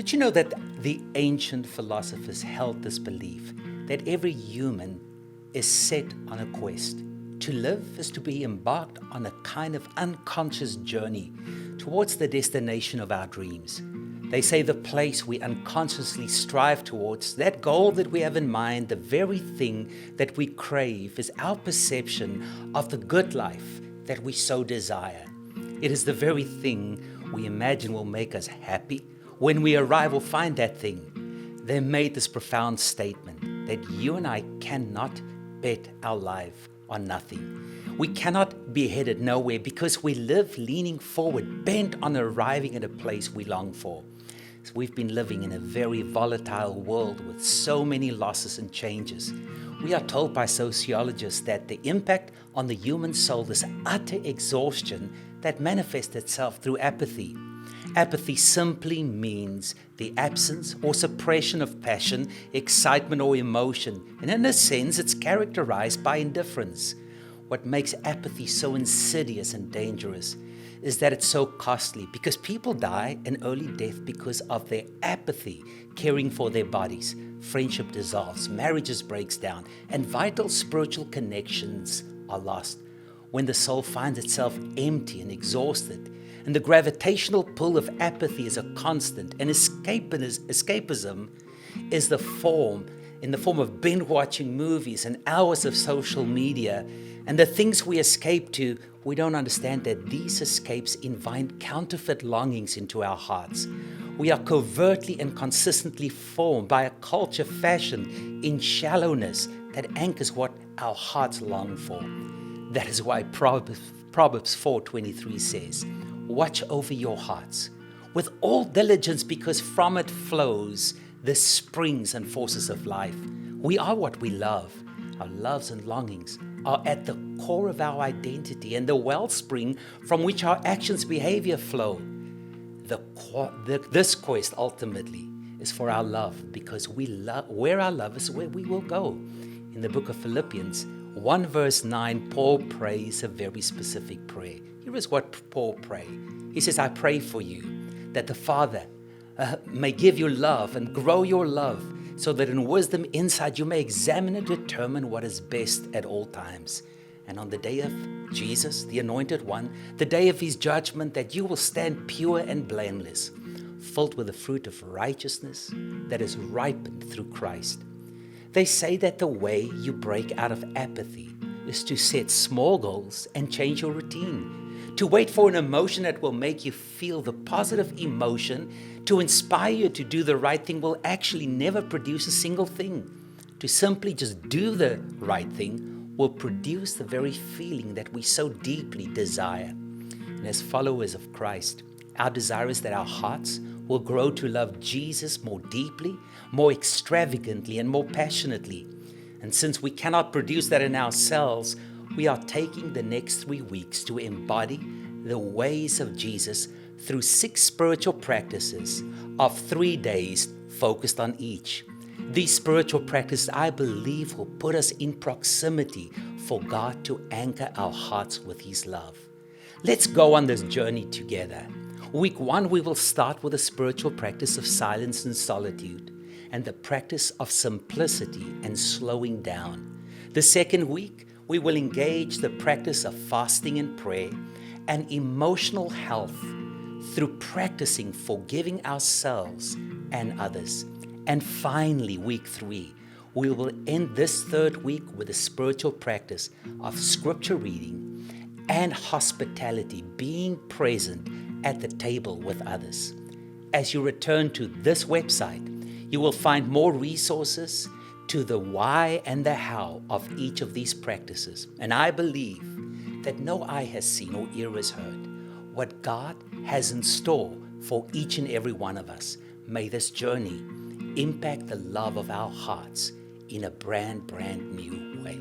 Did you know that the ancient philosophers held this belief that every human is set on a quest? To live is to be embarked on a kind of unconscious journey towards the destination of our dreams. They say the place we unconsciously strive towards, that goal that we have in mind, the very thing that we crave, is our perception of the good life that we so desire. It is the very thing we imagine will make us happy. When we arrive or find that thing, they made this profound statement that you and I cannot bet our life on nothing. We cannot be headed nowhere because we live leaning forward, bent on arriving at a place we long for. So we've been living in a very volatile world with so many losses and changes. We are told by sociologists that the impact on the human soul is utter exhaustion that manifests itself through apathy. Apathy simply means the absence or suppression of passion, excitement, or emotion. And in a sense, it's characterized by indifference. What makes apathy so insidious and dangerous is that it's so costly, because people die an early death because of their apathy caring for their bodies. Friendship dissolves, marriages breaks down, and vital spiritual connections are lost. When the soul finds itself empty and exhausted, and the gravitational pull of apathy is a constant, and escapism is in the form of binge-watching movies and hours of social media, and the things we escape to, we don't understand that these escapes invite counterfeit longings into our hearts. We are covertly and consistently formed by a culture fashioned in shallowness that anchors what our hearts long for. That is why Proverbs 4:23 says, "Watch over your hearts with all diligence, because from it flows the springs and forces of life." We are what we love. Our loves and longings are at the core of our identity and the wellspring from which our actions, behavior flow. This quest ultimately is for our love, because where our love is, where we will go. In the book of Philippians 1 verse 9, Paul prays a very specific prayer. Here is what Paul prayed. He says, "I pray for you that the Father may give you love and grow your love, so that in wisdom insight you may examine and determine what is best at all times. And on the day of Jesus, the Anointed One, the day of His judgment, that you will stand pure and blameless, filled with the fruit of righteousness that is ripened through Christ." They say that the way you break out of apathy is to set small goals and change your routine. To wait for an emotion that will make you feel the positive emotion to inspire you to do the right thing will actually never produce a single thing. To simply just do the right thing will produce the very feeling that we so deeply desire. And as followers of Christ, our desire is that our hearts will grow to love Jesus more deeply, more extravagantly, and more passionately. And since we cannot produce that in ourselves, we are taking the next 3 weeks to embody the ways of Jesus through 6 spiritual practices of 3 days focused on each. These spiritual practices, I believe, will put us in proximity for God to anchor our hearts with His love. Let's go on this journey together. Week 1, we will start with a spiritual practice of silence and solitude, and the practice of simplicity and slowing down. The second week, we will engage the practice of fasting and prayer and emotional health through practicing forgiving ourselves and others. And finally, week 3, we will end this 3rd week with a spiritual practice of scripture reading and hospitality, being present at the table with others. As you return to this website, you will find more resources to the why and the how of each of these practices. And I believe that no eye has seen or ear has heard what God has in store for each and every one of us. May this journey impact the love of our hearts in a brand new way.